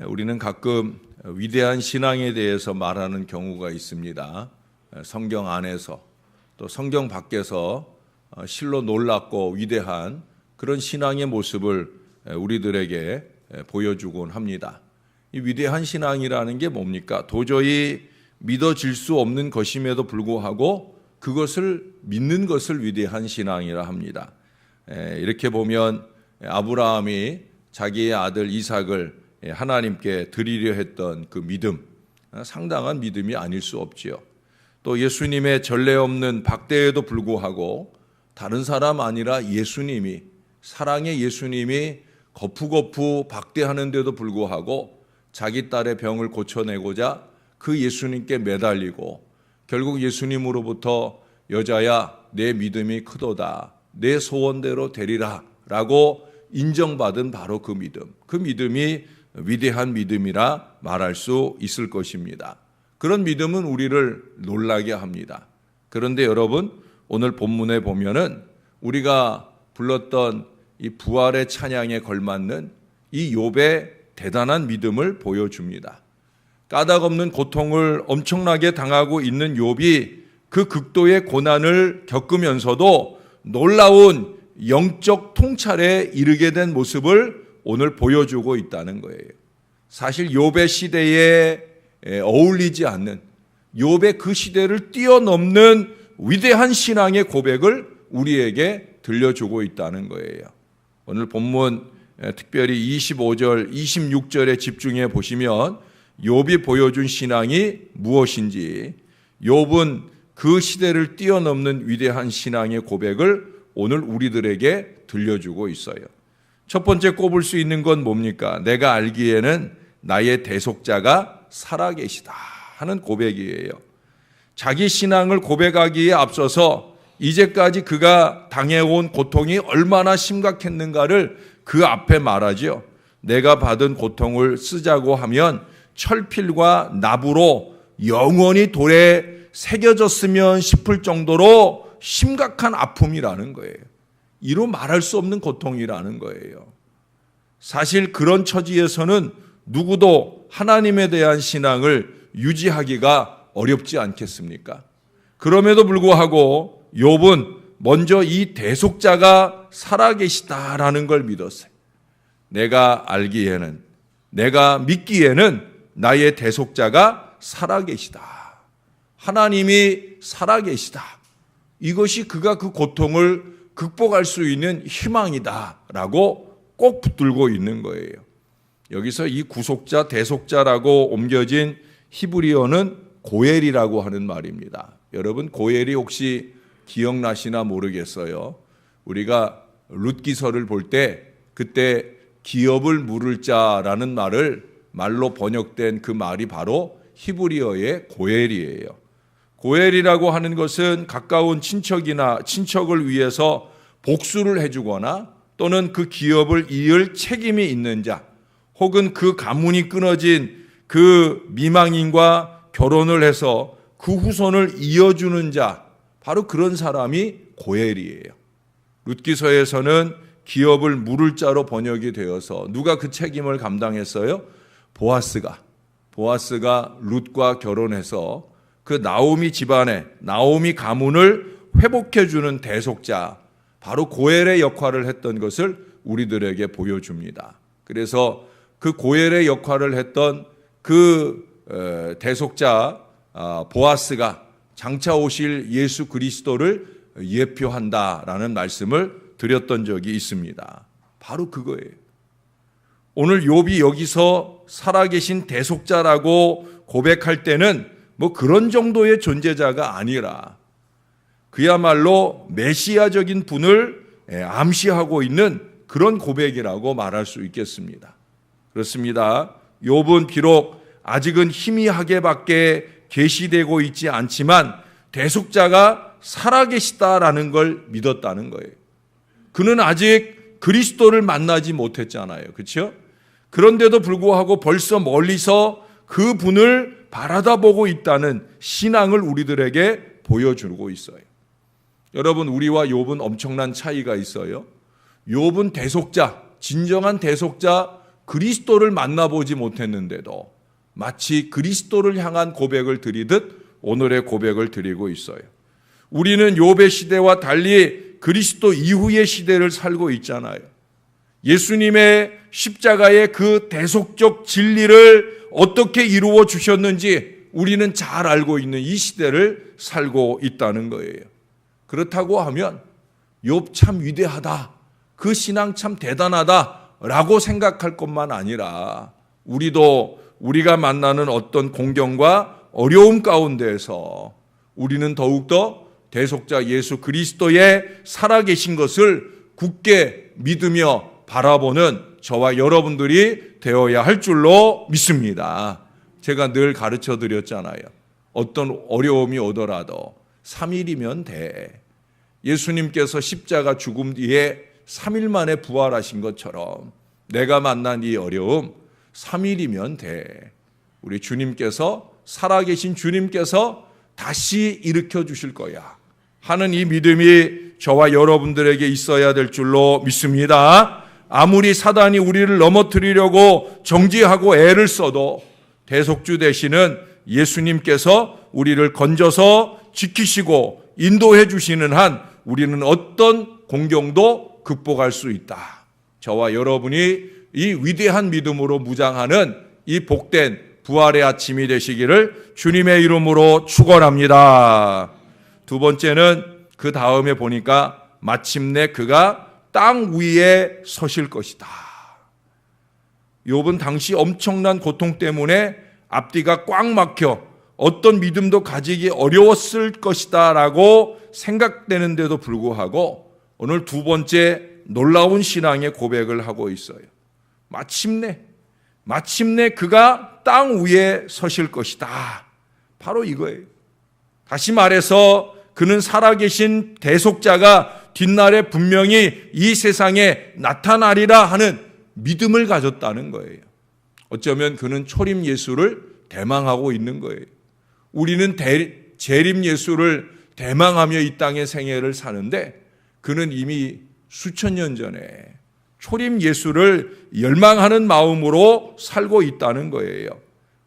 우리는 가끔 위대한 신앙에 대해서 말하는 경우가 있습니다. 성경 안에서 또 성경 밖에서 실로 놀랍고 위대한 그런 신앙의 모습을 우리들에게 보여주곤 합니다. 이 위대한 신앙이라는 게 뭡니까? 도저히 믿어질 수 없는 것임에도 불구하고 그것을 믿는 것을 위대한 신앙이라 합니다. 이렇게 보면 아브라함이 자기의 아들 이삭을 하나님께 드리려 했던 그 믿음, 상당한 믿음이 아닐 수 없지요. 또 예수님의 전례 없는 박대에도 불구하고 다른 사람 아니라 예수님이, 사랑의 예수님이 거푸거푸 박대하는데도 불구하고 자기 딸의 병을 고쳐내고자 그 예수님께 매달리고 결국 예수님으로부터 여자야 내 믿음이 크도다, 내 소원대로 되리라 라고 인정받은 바로 그 믿음, 그 믿음이 위대한 믿음이라 말할 수 있을 것입니다. 그런 믿음은 우리를 놀라게 합니다. 그런데 여러분, 오늘 본문에 보면은 우리가 불렀던 이 부활의 찬양에 걸맞는 이 욥의 대단한 믿음을 보여줍니다. 까닭없는 고통을 엄청나게 당하고 있는 욥이 그 극도의 고난을 겪으면서도 놀라운 영적 통찰에 이르게 된 모습을 오늘 보여주고 있다는 거예요. 사실 욥의 시대에 어울리지 않는, 욥의 그 시대를 뛰어넘는 위대한 신앙의 고백을 우리에게 들려주고 있다는 거예요. 오늘 본문 특별히 25절, 26절에 집중해 보시면 욥이 보여준 신앙이 무엇인지, 욥은 그 시대를 뛰어넘는 위대한 신앙의 고백을 오늘 우리들에게 들려주고 있어요. 첫 번째 꼽을 수 있는 건 뭡니까? 내가 알기에는 나의 대속자가 살아계시다 하는 고백이에요. 자기 신앙을 고백하기에 앞서서 이제까지 그가 당해온 고통이 얼마나 심각했는가를 그 앞에 말하죠. 내가 받은 고통을 쓰자고 하면 철필과 납으로 영원히 돌에 새겨졌으면 싶을 정도로 심각한 아픔이라는 거예요. 이로 말할 수 없는 고통이라는 거예요. 사실 그런 처지에서는 누구도 하나님에 대한 신앙을 유지하기가 어렵지 않겠습니까? 그럼에도 불구하고 욥은 먼저 이 대속자가 살아계시다라는 걸 믿었어요. 내가 알기에는, 내가 믿기에는 나의 대속자가 살아계시다. 하나님이 살아계시다. 이것이 그가 그 고통을 극복할 수 있는 희망이다라고 꼭 붙들고 있는 거예요. 여기서 이 구속자, 대속자라고 옮겨진 히브리어는 고엘이라고 하는 말입니다. 여러분, 고엘이 혹시 기억나시나 모르겠어요. 우리가 룻기서를 볼 때 그때 기업을 물을 자라는 말로 번역된 그 말이 바로 히브리어의 고엘이에요. 고엘이라고 하는 것은 가까운 친척을 위해서 복수를 해주거나 또는 그 기업을 이을 책임이 있는 자, 혹은 그 가문이 끊어진 그 미망인과 결혼을 해서 그 후손을 이어주는 자, 바로 그런 사람이 고엘이에요. 룻기서에서는 기업을 물을 자로 번역이 되어서 누가 그 책임을 감당했어요? 보아스가 룻과 결혼해서 그 나오미 집안에, 나오미 가문을 회복해주는 대속자, 바로 고엘의 역할을 했던 것을 우리들에게 보여줍니다. 그래서 그 고엘의 역할을 했던 그 대속자 보아스가 장차 오실 예수 그리스도를 예표한다라는 말씀을 드렸던 적이 있습니다. 바로 그거예요. 오늘 욥이 여기서 살아계신 대속자라고 고백할 때는 뭐 그런 정도의 존재자가 아니라 그야말로 메시아적인 분을 암시하고 있는 그런 고백이라고 말할 수 있겠습니다. 그렇습니다. 욥은 비록 아직은 희미하게밖에 계시되고 있지 않지만 대속자가 살아계시다라는 걸 믿었다는 거예요. 그는 아직 그리스도를 만나지 못했잖아요. 그렇죠? 그런데도 불구하고 벌써 멀리서 그 분을 바라다보고 있다는 신앙을 우리들에게 보여주고 있어요. 여러분, 우리와 욥은 엄청난 차이가 있어요. 욥은 대속자, 진정한 대속자, 그리스도를 만나보지 못했는데도 마치 그리스도를 향한 고백을 드리듯 오늘의 고백을 드리고 있어요. 우리는 욥의 시대와 달리 그리스도 이후의 시대를 살고 있잖아요. 예수님의 십자가의 그 대속적 진리를 어떻게 이루어 주셨는지 우리는 잘 알고 있는 이 시대를 살고 있다는 거예요. 그렇다고 하면 욥 참 위대하다, 그 신앙 참 대단하다라고 생각할 것만 아니라 우리도 우리가 만나는 어떤 공경과 어려움 가운데에서 우리는 더욱더 대속자 예수 그리스도의 살아계신 것을 굳게 믿으며 바라보는 저와 여러분들이 되어야 할 줄로 믿습니다. 제가 늘 가르쳐 드렸잖아요. 어떤 어려움이 오더라도 3일이면 돼. 예수님께서 십자가 죽음 뒤에 3일 만에 부활하신 것처럼 내가 만난 이 어려움 3일이면 돼. 우리 주님께서, 살아계신 주님께서 다시 일으켜 주실 거야 하는 이 믿음이 저와 여러분들에게 있어야 될 줄로 믿습니다. 아무리 사단이 우리를 넘어뜨리려고 정죄하고 애를 써도 대속주 되시는 예수님께서 우리를 건져서 지키시고 인도해 주시는 한 우리는 어떤 공경도 극복할 수 있다. 저와 여러분이 이 위대한 믿음으로 무장하는 이 복된 부활의 아침이 되시기를 주님의 이름으로 축원합니다. 두 번째는 그 다음에 보니까 마침내 그가 땅 위에 서실 것이다. 욥은 당시 엄청난 고통 때문에 앞뒤가 꽉 막혀 어떤 믿음도 가지기 어려웠을 것이다 라고 생각되는데도 불구하고 오늘 두 번째 놀라운 신앙의 고백을 하고 있어요. 마침내 그가 땅 위에 서실 것이다. 바로 이거예요. 다시 말해서 그는 살아계신 대속자가 뒷날에 분명히 이 세상에 나타나리라 하는 믿음을 가졌다는 거예요. 어쩌면 그는 초림 예수를 대망하고 있는 거예요. 우리는 재림 예수를 대망하며 이 땅의 생애를 사는데 그는 이미 수천 년 전에 초림 예수를 열망하는 마음으로 살고 있다는 거예요.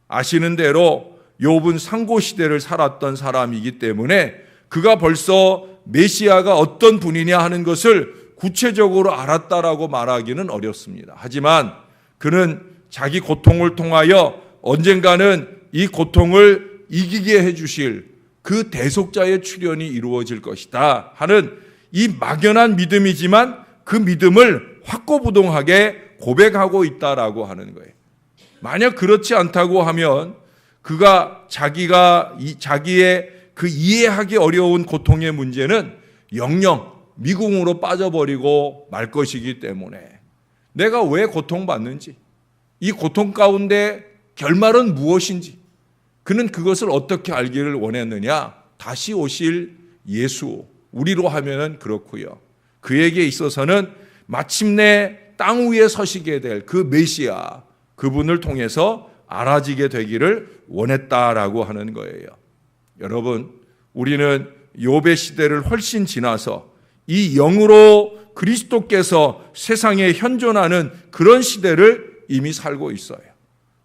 아시는 대로 욥은 상고 시대를 살았던 사람이기 때문에 그가 벌써 메시아가 어떤 분이냐 하는 것을 구체적으로 알았다라고 말하기는 어렵습니다. 하지만 그는 자기 고통을 통하여 언젠가는 이 고통을 이기게 해주실 그 대속자의 출현이 이루어질 것이다 하는 이 막연한 믿음이지만 그 믿음을 확고부동하게 고백하고 있다라고 하는 거예요. 만약 그렇지 않다고 하면 그가 자기의 그 이해하기 어려운 고통의 문제는 영영 미궁으로 빠져버리고 말 것이기 때문에 내가 왜 고통받는지, 이 고통 가운데 결말은 무엇인지 그는 그것을 어떻게 알기를 원했느냐? 다시 오실 예수, 우리로 하면은 그렇고요. 그에게 있어서는 마침내 땅 위에 서시게 될 그 메시아, 그분을 통해서 알아지게 되기를 원했다라고 하는 거예요. 여러분, 우리는 욥의 시대를 훨씬 지나서 이 영으로 그리스도께서 세상에 현존하는 그런 시대를 이미 살고 있어요.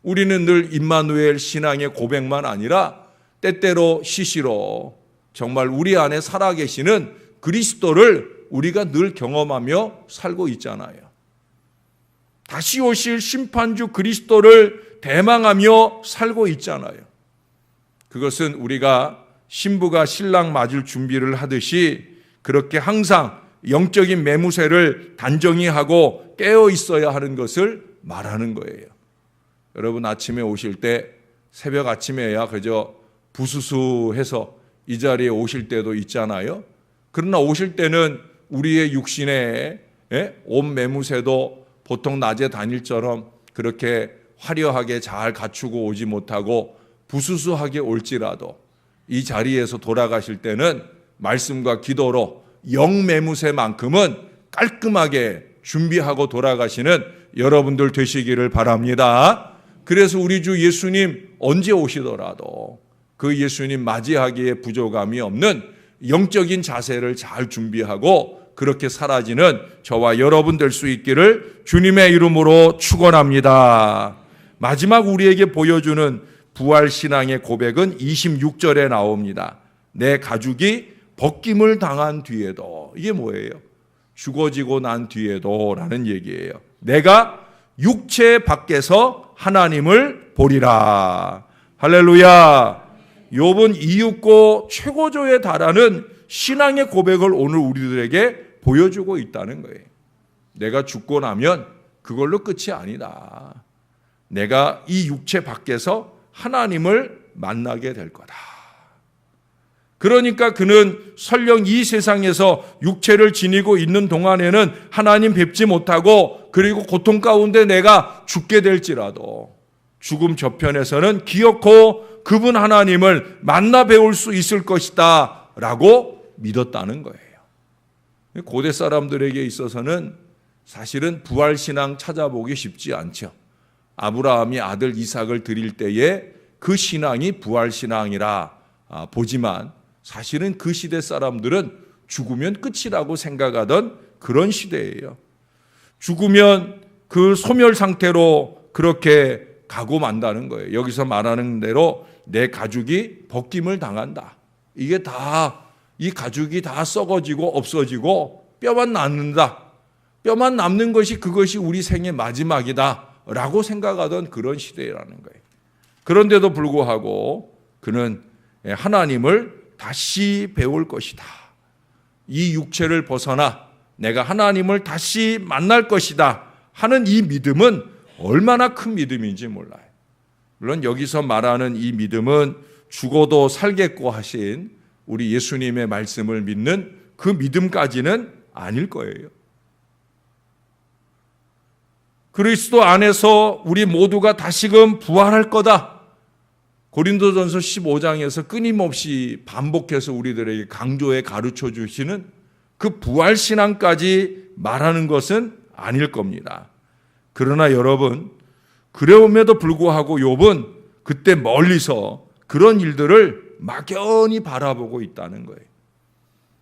우리는 늘 임마누엘 신앙의 고백만 아니라 때때로 시시로 정말 우리 안에 살아계시는 그리스도를 우리가 늘 경험하며 살고 있잖아요. 다시 오실 심판주 그리스도를 대망하며 살고 있잖아요. 그것은 우리가 신부가 신랑 맞을 준비를 하듯이 그렇게 항상 영적인 매무새를 단정히 하고 깨어 있어야 하는 것을 말하는 거예요. 여러분 아침에 오실 때 새벽 아침에야 그저 부수수해서 이 자리에 오실 때도 있잖아요. 그러나 오실 때는 우리의 육신에 옷 매무새도 보통 낮에 다닐처럼 그렇게 화려하게 잘 갖추고 오지 못하고 부수수하게 올지라도 이 자리에서 돌아가실 때는 말씀과 기도로 영 매무새만큼은 깔끔하게 준비하고 돌아가시는 여러분들 되시기를 바랍니다. 그래서 우리 주 예수님 언제 오시더라도 그 예수님 맞이하기에 부족함이 없는 영적인 자세를 잘 준비하고 그렇게 사라지는 저와 여러분 될 수 있기를 주님의 이름으로 축원합니다. 마지막 우리에게 보여주는 부활신앙의 고백은 26절에 나옵니다. 내 가죽이 벗김을 당한 뒤에도, 이게 뭐예요? 죽어지고 난 뒤에도 라는 얘기예요. 내가 육체 밖에서 하나님을 보리라. 할렐루야. 욥은 이윽고 최고조에 달하는 신앙의 고백을 오늘 우리들에게 보여주고 있다는 거예요. 내가 죽고 나면 그걸로 끝이 아니다. 내가 이 육체 밖에서 하나님을 만나게 될 거다. 그러니까 그는 설령 이 세상에서 육체를 지니고 있는 동안에는 하나님 뵙지 못하고 그리고 고통 가운데 내가 죽게 될지라도 죽음 저편에서는 기어코 그분 하나님을 만나 배울 수 있을 것이다 라고 믿었다는 거예요. 고대 사람들에게 있어서는 사실은 부활신앙 찾아보기 쉽지 않죠. 아브라함이 아들 이삭을 드릴 때에 그 신앙이 부활신앙이라 보지만 사실은 그 시대 사람들은 죽으면 끝이라고 생각하던 그런 시대예요. 죽으면 그 소멸 상태로 그렇게 가고 만다는 거예요. 여기서 말하는 대로 내 가죽이 벗김을 당한다. 이게 다, 이 가죽이 다 썩어지고 없어지고 뼈만 남는다. 뼈만 남는 것이 그것이 우리 생의 마지막이다 라고 생각하던 그런 시대라는 거예요. 그런데도 불구하고 그는 하나님을 다시 배울 것이다. 이 육체를 벗어나 내가 하나님을 다시 만날 것이다 하는 이 믿음은 얼마나 큰 믿음인지 몰라요. 물론 여기서 말하는 이 믿음은 죽어도 살겠고 하신 우리 예수님의 말씀을 믿는 그 믿음까지는 아닐 거예요. 그리스도 안에서 우리 모두가 다시금 부활할 거다. 고린도전서 15장에서 끊임없이 반복해서 우리들에게 강조해 가르쳐 주시는 그 부활신앙까지 말하는 것은 아닐 겁니다. 그러나 여러분, 그래옴에도 불구하고 욥은 그때 멀리서 그런 일들을 막연히 바라보고 있다는 거예요.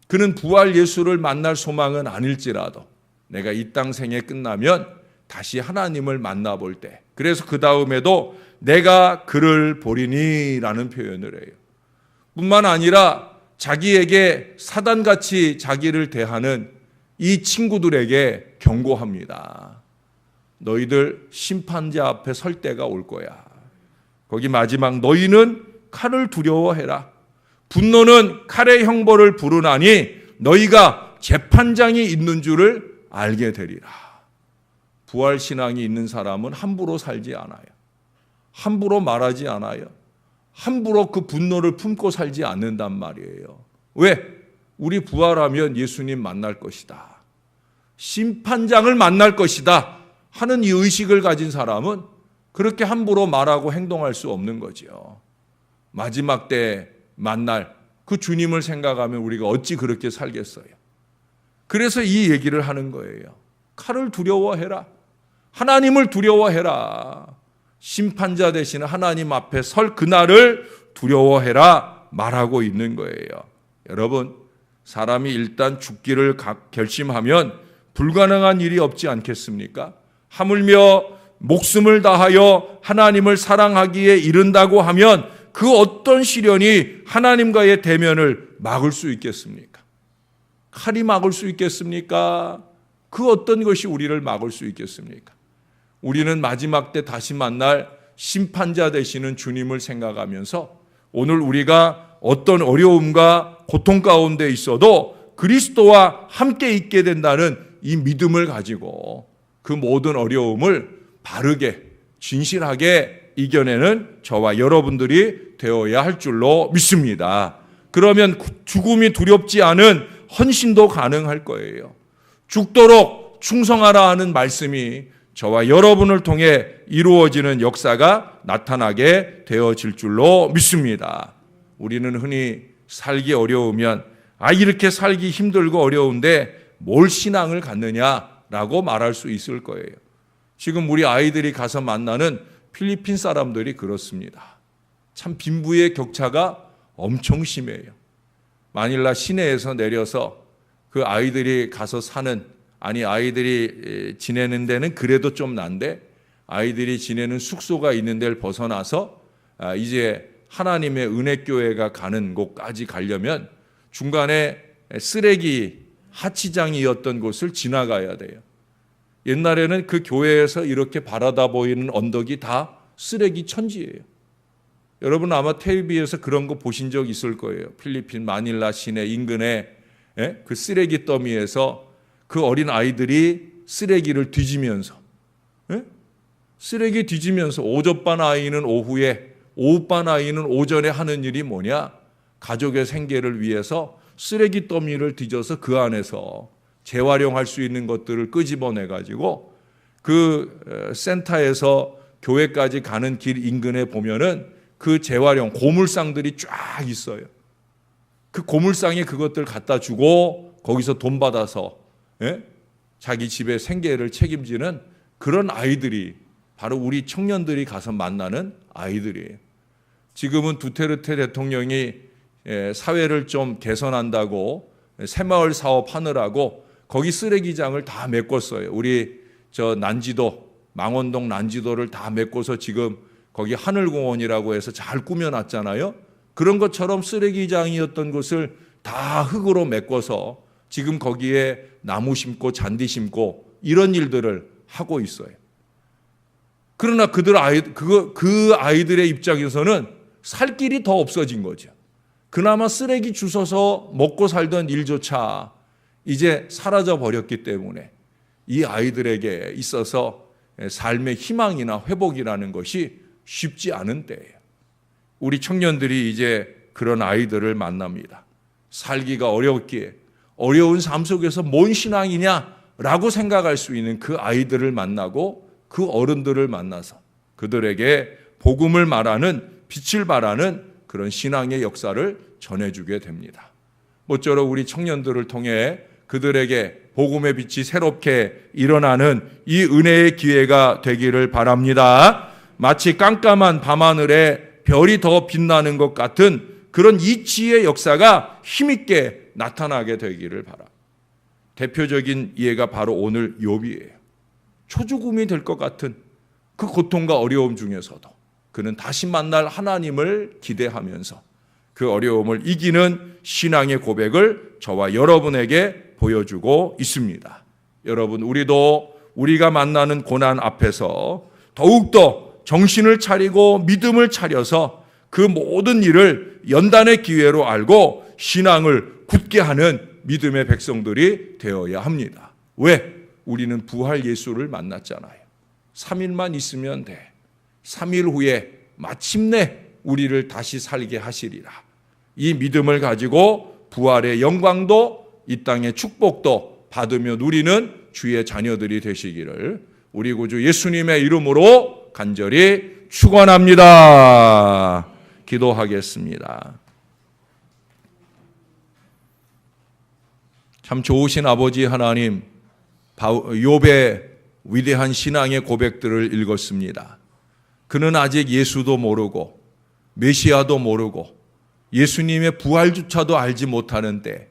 그는 부활 예수를 만날 소망은 아닐지라도 내가 이 땅 생에 끝나면 다시 하나님을 만나볼 때, 그래서 그 다음에도 내가 그를 보리니 라는 표현을 해요. 뿐만 아니라 자기에게 사단같이 자기를 대하는 이 친구들에게 경고합니다. 너희들 심판자 앞에 설 때가 올 거야. 거기 마지막 너희는 칼을 두려워해라. 분노는 칼의 형벌을 부르나니 너희가 재판장이 있는 줄을 알게 되리라. 부활신앙이 있는 사람은 함부로 살지 않아요. 함부로 말하지 않아요. 함부로 그 분노를 품고 살지 않는단 말이에요. 왜? 우리 부활하면 예수님 만날 것이다. 심판장을 만날 것이다 하는 이 의식을 가진 사람은 그렇게 함부로 말하고 행동할 수 없는 거죠. 마지막 때 만날 그 주님을 생각하면 우리가 어찌 그렇게 살겠어요. 그래서 이 얘기를 하는 거예요. 칼을 두려워해라. 하나님을 두려워해라. 심판자 되시는 하나님 앞에 설 그날을 두려워해라 말하고 있는 거예요. 여러분, 사람이 일단 죽기를 결심하면 불가능한 일이 없지 않겠습니까? 하물며 목숨을 다하여 하나님을 사랑하기에 이른다고 하면 그 어떤 시련이 하나님과의 대면을 막을 수 있겠습니까? 칼이 막을 수 있겠습니까? 그 어떤 것이 우리를 막을 수 있겠습니까? 우리는 마지막 때 다시 만날 심판자 되시는 주님을 생각하면서 오늘 우리가 어떤 어려움과 고통 가운데 있어도 그리스도와 함께 있게 된다는 이 믿음을 가지고 그 모든 어려움을 바르게 진실하게 이겨내는 저와 여러분들이 되어야 할 줄로 믿습니다. 그러면 죽음이 두렵지 않은 헌신도 가능할 거예요. 죽도록 충성하라 하는 말씀이 저와 여러분을 통해 이루어지는 역사가 나타나게 되어질 줄로 믿습니다. 우리는 흔히 살기 어려우면 이렇게 살기 힘들고 어려운데 뭘 신앙을 갖느냐라고 말할 수 있을 거예요. 지금 우리 아이들이 가서 만나는 필리핀 사람들이 그렇습니다. 참 빈부의 격차가 엄청 심해요. 마닐라 시내에서 내려서 그 아이들이 가서 사는, 아니 아이들이 지내는 데는 그래도 좀 난데 아이들이 지내는 숙소가 있는 데를 벗어나서 이제 하나님의 은혜교회가 가는 곳까지 가려면 중간에 쓰레기 하치장이었던 곳을 지나가야 돼요. 옛날에는 그 교회에서 이렇게 바라다 보이는 언덕이 다 쓰레기 천지예요. 여러분 아마 TV에서 그런 거 보신 적 있을 거예요. 필리핀 마닐라 시내 인근에 그 쓰레기 더미에서 그 어린 아이들이 쓰레기를 뒤지면서, 쓰레기 뒤지면서 오젓반 아이는 오후에, 오후반 아이는 오전에 하는 일이 뭐냐? 가족의 생계를 위해서 쓰레기 더미를 뒤져서 그 안에서 재활용할 수 있는 것들을 끄집어내 가지고 그 센터에서 교회까지 가는 길 인근에 보면은 그 재활용 고물상들이 쫙 있어요. 그 고물상에 그것들 갖다 주고 거기서 돈 받아서 자기 집의 생계를 책임지는 그런 아이들이 바로 우리 청년들이 가서 만나는 아이들이에요. 지금은 두테르테 대통령이 사회를 좀 개선한다고 새마을 사업 하느라고 거기 쓰레기장을 다 메꿨어요. 우리 저 난지도, 망원동 난지도를 다 메꿔서 지금 거기 하늘공원이라고 해서 잘 꾸며놨잖아요. 그런 것처럼 쓰레기장이었던 곳을 다 흙으로 메꿔서 지금 거기에 나무 심고 잔디 심고 이런 일들을 하고 있어요. 그러나 그 아이들의 입장에서는 살 길이 더 없어진 거죠. 그나마 쓰레기 주워서 먹고 살던 일조차 이제 사라져 버렸기 때문에 이 아이들에게 있어서 삶의 희망이나 회복이라는 것이 쉽지 않은 때예요. 우리 청년들이 이제 그런 아이들을 만납니다. 살기가 어렵기에 어려운 삶 속에서 뭔 신앙이냐라고 생각할 수 있는 그 아이들을 만나고 그 어른들을 만나서 그들에게 복음을 말하는, 빛을 발하는 그런 신앙의 역사를 전해주게 됩니다. 모쪼록 우리 청년들을 통해 그들에게 복음의 빛이 새롭게 일어나는 이 은혜의 기회가 되기를 바랍니다. 마치 깜깜한 밤하늘에 별이 더 빛나는 것 같은 그런 이치의 역사가 힘있게 나타나게 되기를 바랍니다. 대표적인 예가 바로 오늘 욥이에요. 초죽음이 될 것 같은 그 고통과 어려움 중에서도 그는 다시 만날 하나님을 기대하면서 그 어려움을 이기는 신앙의 고백을 저와 여러분에게 보여주고 있습니다. 여러분, 우리도 우리가 만나는 고난 앞에서 더욱더 정신을 차리고 믿음을 차려서 그 모든 일을 연단의 기회로 알고 신앙을 굳게 하는 믿음의 백성들이 되어야 합니다. 왜? 우리는 부활 예수를 만났잖아요. 3일만 있으면 돼. 3일 후에 마침내 우리를 다시 살게 하시리라. 이 믿음을 가지고 부활의 영광도 이 땅의 축복도 받으며 누리는 주의 자녀들이 되시기를 우리 구주 예수님의 이름으로 간절히 축원합니다. 기도하겠습니다. 참 좋으신 아버지 하나님, 욥의 위대한 신앙의 고백들을 읽었습니다. 그는 아직 예수도 모르고 메시아도 모르고 예수님의 부활조차도 알지 못하는 때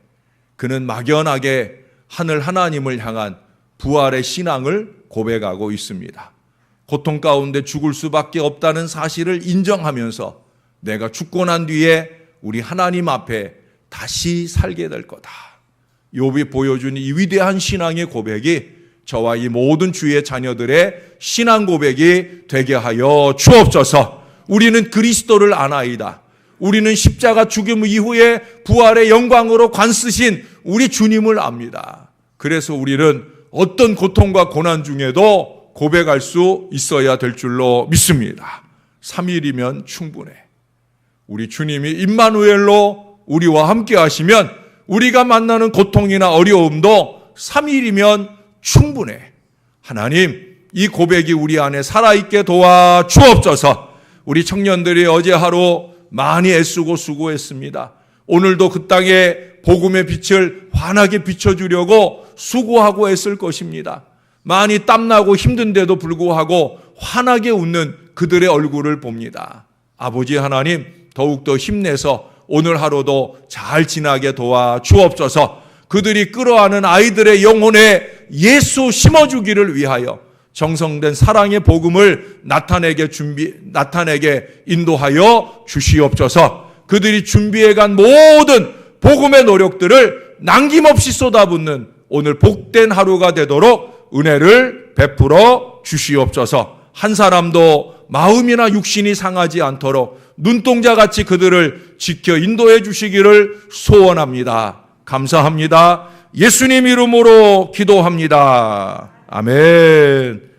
그는 막연하게 하늘 하나님을 향한 부활의 신앙을 고백하고 있습니다. 고통 가운데 죽을 수밖에 없다는 사실을 인정하면서 내가 죽고 난 뒤에 우리 하나님 앞에 다시 살게 될 거다. 욥이 보여준 이 위대한 신앙의 고백이 저와 이 모든 주의 자녀들의 신앙 고백이 되게 하여 주옵소서. 우리는 그리스도를 아나이다. 우리는 십자가 죽음 이후에 부활의 영광으로 관쓰신 우리 주님을 압니다. 그래서 우리는 어떤 고통과 고난 중에도 고백할 수 있어야 될 줄로 믿습니다. 3일이면 충분해. 우리 주님이 임마누엘로 우리와 함께 하시면 우리가 만나는 고통이나 어려움도 3일이면 충분해. 하나님, 이 고백이 우리 안에 살아있게 도와 주옵소서. 우리 청년들이 어제 하루 많이 애쓰고 수고했습니다. 오늘도 그 땅에 복음의 빛을 환하게 비춰주려고 수고하고 애쓸 것입니다. 많이 땀나고 힘든데도 불구하고 환하게 웃는 그들의 얼굴을 봅니다. 아버지 하나님, 더욱더 힘내서 오늘 하루도 잘 지나게 도와 주옵소서. 그들이 끌어안은 아이들의 영혼에 예수 심어주기를 위하여 정성된 사랑의 복음을 나타내게 인도하여 주시옵소서. 그들이 준비해간 모든 복음의 노력들을 남김없이 쏟아붓는 오늘 복된 하루가 되도록 은혜를 베풀어 주시옵소서. 한 사람도 마음이나 육신이 상하지 않도록 눈동자같이 그들을 지켜 인도해 주시기를 소원합니다. 감사합니다. 예수님 이름으로 기도합니다. 아멘.